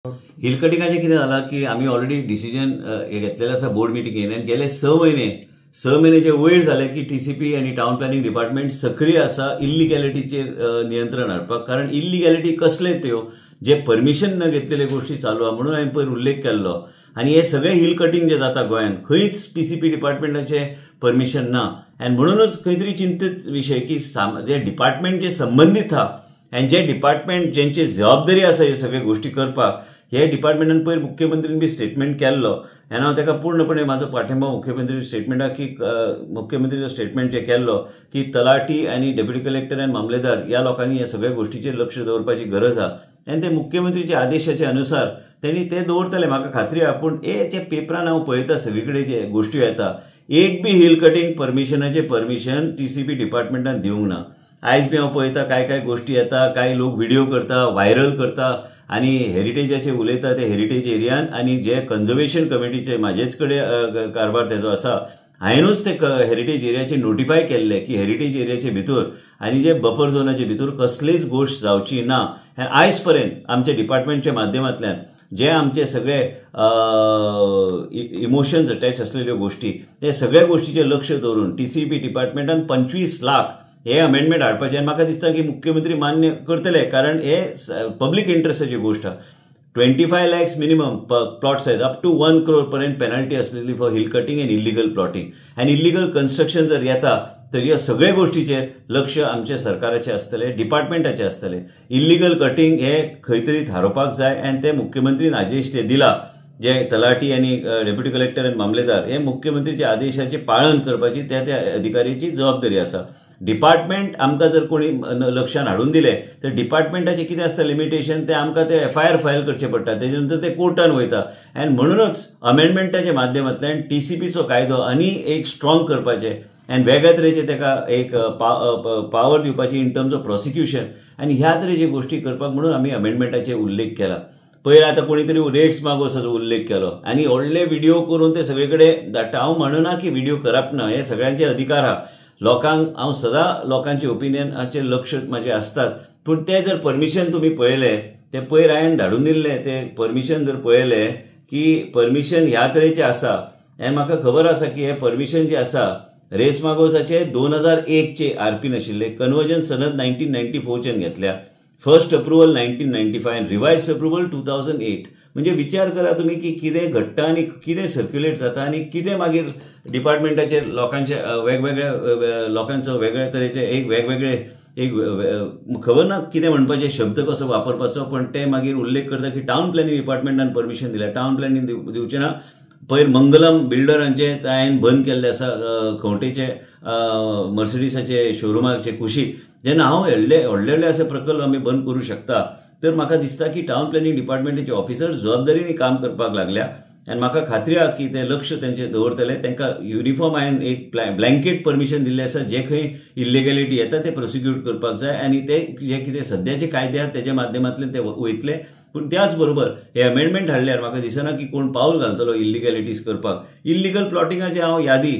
Hill कटिंगाचे कितें जालां की आमी ऑलरेडी डिसिजन घेतलेलें आसा बोर्ड मिटिंगेन आनी गेले 6 म्हयनेचे वयर जाले की टीसीपी आनी टाउन प्लॅनिंग डिपार्टमेंट सक्रिय आसा इल्लिगॅलिटीचेर नियंत्रण हाडपाक. कारण इल्लिगॅलिटी कसले त्यो जे परमिशन न घेतलेले गोष्टी चालू आहा म्हणून हांवें पयर उल्लेख केल्लो. आनी हे सगळे हिल कटिंग जे जाता गोंयांत खंयच टीसीपी डिपार्टमेंटाचे परमिशन ना. आनी म्हणूनच खंय तरी चिंतीत विशय की जे डिपार्टमेंट जे संबंधित आहा आनी जे डिपार्टमेंट जेंची जबाबदारी आसा ह्यो सगळ्यो गोष्टी करपाक, हे डिपार्टमेंटान पयर मुख्यमंत्रीन बी स्टेटमेंट केल्लो आनी हांव ताका पूर्णपणे म्हाजो पाठिंबा मुख्यमंत्री स्टेटमेंटाक की मुख्यमंत्रीचो स्टेटमेंट जे केल्लो की तलाटी आनी डेप्युटी कलेक्टर आनी मामलेदार ह्या लोकांनी ह्या सगळ्या गोष्टीचेर लक्ष दवरपाची गरज आहा. आनी ते मुख्यमंत्रीच्या आदेशाच्या अनुसार त्यांनी ते दवरतले म्हाका खात्री आहा. पूण जे पेपरान हांव पळयता सगळीकडे जे गोष्टी येता, एक बी हिल कटिंग परमिशनाचे परमिशन टीसीपी डिपार्टमेंटान दिवंक ना. आयज बी हांव पळयता काय गोष्टी येता, काय लोक व्हिडिओ करता, व्हायरल करता आनी हेरिटेजाचे उलयता ते हेरिटेज एरियान. आनी जे कन्झर्वेशन कमिटीचे म्हाजेच कडेन कारभार तेजो आसा, हांवेनूच ते हेरिटेज एरियाचे नोटिफाय केल्ले की हेरिटेज एरियाचे भितर आनी जे बफर झोनाचे भितर कसलीच गोष्ट जावची ना. आयज पर्यंत आमच्या डिपार्टमेंटच्या माध्यमांतल्यान जे आमचे सगळे इमोशन्स अटॅच असलेल्यो गोष्टी, ते सगळ्या गोष्टीचे लक्ष दवरून टीसीपी डिपार्टमेंटान 25 लाख हे अमेंडमेंट हाडपाचे. आनी म्हाका दिसता की मुख्यमंत्री मान्य करतले, कारण हे पब्लीक इंट्रस्टाची गोष्ट आहा. 25 lakhs minimum plot size up to 1 crore पर्यंत पेनल्टी असलेली for hill cutting and illegal plotting. आनी इल्लिगल कन्स्ट्रक्शन जर येता तर ह्या सगळ्या गोष्टीचेर लक्ष आमच्या सरकाराचे आसतले, डिपार्टमेंटाचे आसतले. इल्लिगल कटिंग हे खंय तरी थारोवपाक जाय आनी ते मुख्यमंत्रीन आदेश जे दिला, जे तलाटी आनी डेप्युटी कलेक्टर आनी मामलेदार हे मुख्यमंत्रीच्या आदेशाचे पालन करपाची त्या अधिकाऱ्याची जबाबदारी आसा. डिपार्टमेंट आमकां जर कोणी लक्षान हाडून दिले तर डिपार्टमेंटाचे कितें आसता लिमिटेशन, ते आमकां ते FIR फायल करचे पडटा, तेजे नंतर ते कोर्टान वयता. आनी म्हणूनच अमेंडमेंटाच्या माध्यमांतल्यान टीसीपीचो कायदो आनी एक स्ट्रॉंग करपाचे आनी वेगळ्या तरेचे ताका एक पावर दिवपाची इन टर्म्स ऑफ प्रोसिक्युशन आनी ह्या तरेचे गोष्टी करपाक म्हणून आमी अमेंडमेंटाचे उल्लेख केला. पयर आतां कोणी तरी रेक्स मागोसाचो उल्लेख केलो आनी व्हडले व्हिडिओ करून ते सगळे कडेन धाडटा. हांव म्हणना की व्हिडिओ करप ना, हे सगळ्यांचे अधिकार आहा. लोकांक हांव सदां लोकांचे ओपिनियनाचेर लक्ष म्हाजें आसताच. पूण ते जर परमिशन तुमी पळयले, ते पयर हांवें धाडून दिल्ले ते परमिशन जर पळयले की परमिशन ह्या तरेचे आसा. आनी म्हाका खबर आसा की हे परमिशन जे आसा रेस मागोसाचे 2001 चे आरपीन आशिल्ले, कन्वर्जन सनद 1994 घेतल्या, फर्स्ट अप्रुवल 1995 आनी रिवायज्ड अप्रुवल 2008. म्हणजे विचार करा तुम्ही की कितें घडटा आनी कितें सर्क्युलेट जाता आनी कितें मागीर डिपार्टमेंटाचे लोकांचे वेगवेगळ्या लोकांचो वेगळ्या तरेचे एक वेगवेगळे एक खबर ना कितें म्हणपाचे शब्द कसो वापरपाचो, पण ते मागीर उल्लेख करता की टाउन प्लॅनिंग डिपार्टमेंटान परमिशन दिल्या. टाउन प्लॅनिंग दिवचे ना. पयर मंगलम बिल्डरांचे हांवें बंद केल्ले आसा खंवटेचे मर्सिडीसाचे शोरुमाचे कुशीक. जेन्ना हांव व्हडले असे प्रकल्प आमी बंद करूं शकता, तर म्हाका दिसता की टाउन प्लॅनिंग डिपार्टमेंटाचे ऑफिसर जबाबदारीने काम करपाक लागल्या. आनी म्हाका खात्री आहा की ते लक्ष तेंचे दवरतले. तांकां युनिफॉर्म हांवें एक ब्लँकेट परमिशन दिल्लें आसा, जे खंय इल्लिगॅलिटी येता ते प्रोसिक्यूट करपाक जाय आनी ते जे कितें सद्याचे कायदे आहात तेज्या माध्यमांतल्यान ते वयतले. पूण त्याच बरोबर हे अमेंडमेंट हाडल्यार म्हाका दिसना की कोण पावल घालतलो इल्लिगॅलिटीज करपाक. इल्लिगल प्लॉटिंगाचे हांव यादी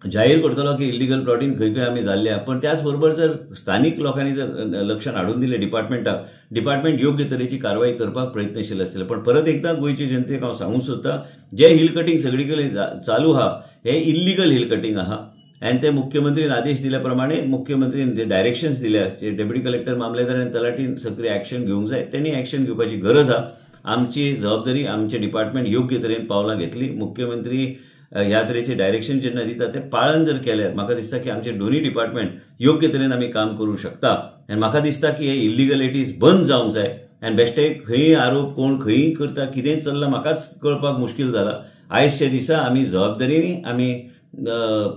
जाहीर करतलो की इल्लिगल प्लॉटिंग खंय खंय आमी जाल्ल्या. पण त्याच बरोबर जर स्थानिक लोकांनी जर लक्षान हाडून दिले डिपार्टमेंटाक, डिपार्टमेंट योग्य तरेची कारवाई करपाक प्रयत्नशील आसतले. पण परत एकदा गोंयचे जनतेक हांव सांगूंक सोदतां, जे हिल कटिंग सगळी कडेन चालू आहा हे इल्लिगल हिल कटिंग आहा. आनी ते मुख्यमंत्रीन आदेश दिल्या प्रमाणे मुख्यमंत्रीन जे डायरेक्शन्स दिल्या, जे डेप्युटी कलेक्टर मामलेदार आनी तलाटीन सक्रिय ऍक्शन घेवंक जाय, त्यांनी ऍक्शन घेवपाची गरज आहा. आमची जबाबदारी, आमचे डिपार्टमेंट योग्य तरेन पावलां घेतली. मुख्यमंत्री ह्या तरेचे डायरेक्शन जेन्ना दिता ते पाळन जर केल्यार म्हाका दिसता की आमचे दोन्ही डिपार्टमेंट योग्य तरेन आमी काम करूंक शकता. आनी म्हाका दिसता की हे इल्लिगॅलिटीज बंद जावंक जाय. आनी बेश्टे खंय आरोप कोण खंय करता, कितें चल्लां म्हाकाच कळपाक मुश्कील जाला. आयजच्या दिसा आमी जबाबदारीने आमी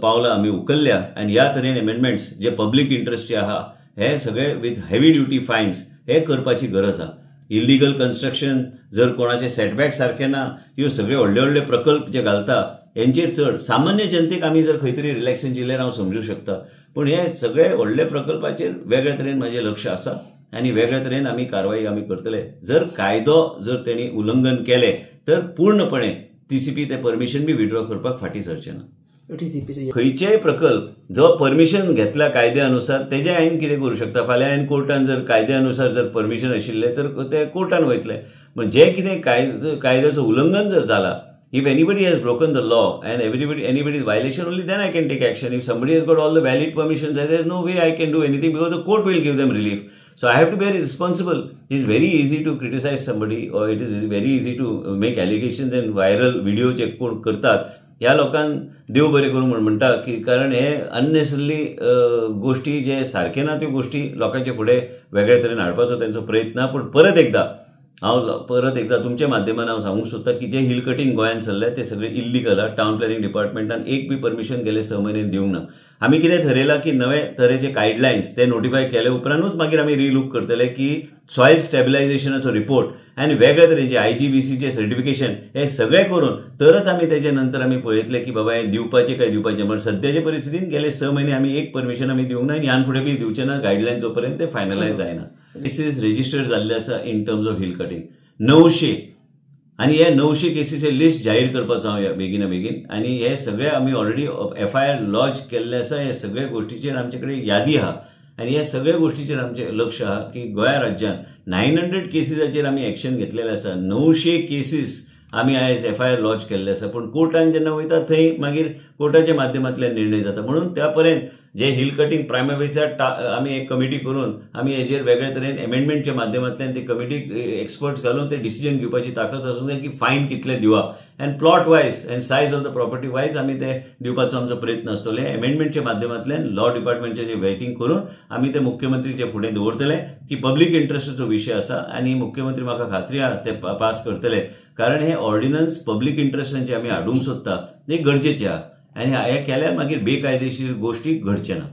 पावलां आमी उखल्ल्या आनी ह्या तरेन अमेंडमेंट्स जे पब्लीक इंट्रस्टचे आहा हे सगळे विथ हेवी ड्युटी फायन्स हे करपाची गरज आहा. इल्लिगल कन्स्ट्रक्शन जर कोणाचे सेटबॅक सारखे ना, ह्यो सगळे व्हडले प्रकल्प जे घालता हेंचेर चड सामान्य जनतेक आमी जर खंय तरी रिलॅक्सेशन दिल्यार हांव समजूं शकता. पूण हे सगळे व्हडले प्रकल्पाचेर वेगळ्या तरेन म्हाजें लक्ष आसा आनी वेगळ्या तरेन आमी कारवाई आमी करतले. जर कायदो जर तेणी उल्लंघन केले तर पूर्णपणे टीसीपी ते परमिशन बी विड्रॉ करपाक फाटीं सरचे ना. TCP खंयचेय प्रकल्प जो परमिशन घेतला कायद्यानुसार तेजे हांवें कितें करूं शकता. फाल्यां हांवें कोर्टान जर कायद्यानुसार जर परमिशन आशिल्लें तर ते कोर्टान वयतले. पण जे कितें कायद्याचो उल्लंघन जर जाला, if anybody has broken the law and anybody is violation, only then I can take action. If somebody has got all the valid permissions, there is no way I can do anything because the court will give them relief. So I have to be very responsible. It is very easy to criticize somebody, or it is very easy to make allegations and viral video जे कोण करतात ह्या लोकांक देव बरें करूं म्हणटा की कारण हे अननेसेसरी गोष्टी जे सारखे ना त्यो गोष्टी लोकांचे फुडें वेगळे तरेन हाडपाचो त्यांचो प्रयत्न. पण परत एकदा तुमच्या माध्यमांत हांव सांगूंक सोदता की जे हिल कटिंग गोंयांत चल्ले ते सगळे इल्लिगल आहा. टावन प्लॅनिंग डिपार्टमेंटान एक बी परमिशन गेले 6 म्हयने दिवंक ना. आमी कितें थरयलां की नवे तरेचे गायडलायन्स ते नोटिफाय केले उपरांतूच मागीर आमी रिलूक करतले की सॉयल स्टॅबिलायझेशनाचो रिपोर्ट आनी वेगळे तरेचे IGBCचे सर्टिफिकेशन हे सगळे करून तरच आमी तेजे नंतर आमी पळयतले की बाबा हे दिवपाचे काय दिवपाचे. पण सद्याचे परिस्थितीन गेले 6 म्हयने आमी एक परमिशन आमी दिवंक ना आनी ह्यान फुडें बी दिवचे ना गायडलायन जो पर्यंत ते फायनलायज जायना. केसीस रेजिस्टर जाल्ले आसा in terms of hill cutting 900 आणि हे 900 केसीचे लिस्ट जाहीर करपाचो हांव बेगीन आणि हे सगळे आमी ऑलरेडी FIR लॉन्च केल्ले आसा. हे सगळे गोष्टीचेर आमचे कडेन यादी आहा आणि हे सगळ्या गोष्टीचेर आमचे लक्ष आहा की गोंया राज्यात 900 केसीसाचेर आमी एक्शन घेतलेले आसा. 900 केसीस आमी आयज FIR लॉन्च केल्ले आसा. पण कोर्टान जेन्ना वयता थंय मागीर कोर्टाच्या माध्यमांतल्यान निर्णय जाता. म्हणून त्या पर्यंत जे हिल कटिंग प्रायमरी आमी एक कमिटी करून आमी हेजेर वेगळे तरेन अमेंडमेंटच्या माध्यमांतल्यान ते कमिटीक एक्सपर्ट्स घालून ते डिसिजन घेवपाची ताकद आसूं जाय की फायन कितले दिवप and plot wise and size of the property wise आमी ते दिवपाचो आमचो प्रयत्न आसतलो. अमेंडमेंटच्या माध्यमांतल्यान लॉ डिपार्टमेंटचे वेटिंग करून आमी ते मुख्यमंत्रीचे फुडें दवरतले की पब्लीक इंट्रस्टाचो विशय आसा आणि मुख्यमंत्री म्हाका खात्री आहा ते पास करतले. कारण हे ऑर्डिनन्स पब्लीक इंट्रस्टांचे आमी हाडूंक सोदता ते गरजेचे आहा आणि हे केल्यार मागीर बेकायदेशीर गोष्टी घडचे ना.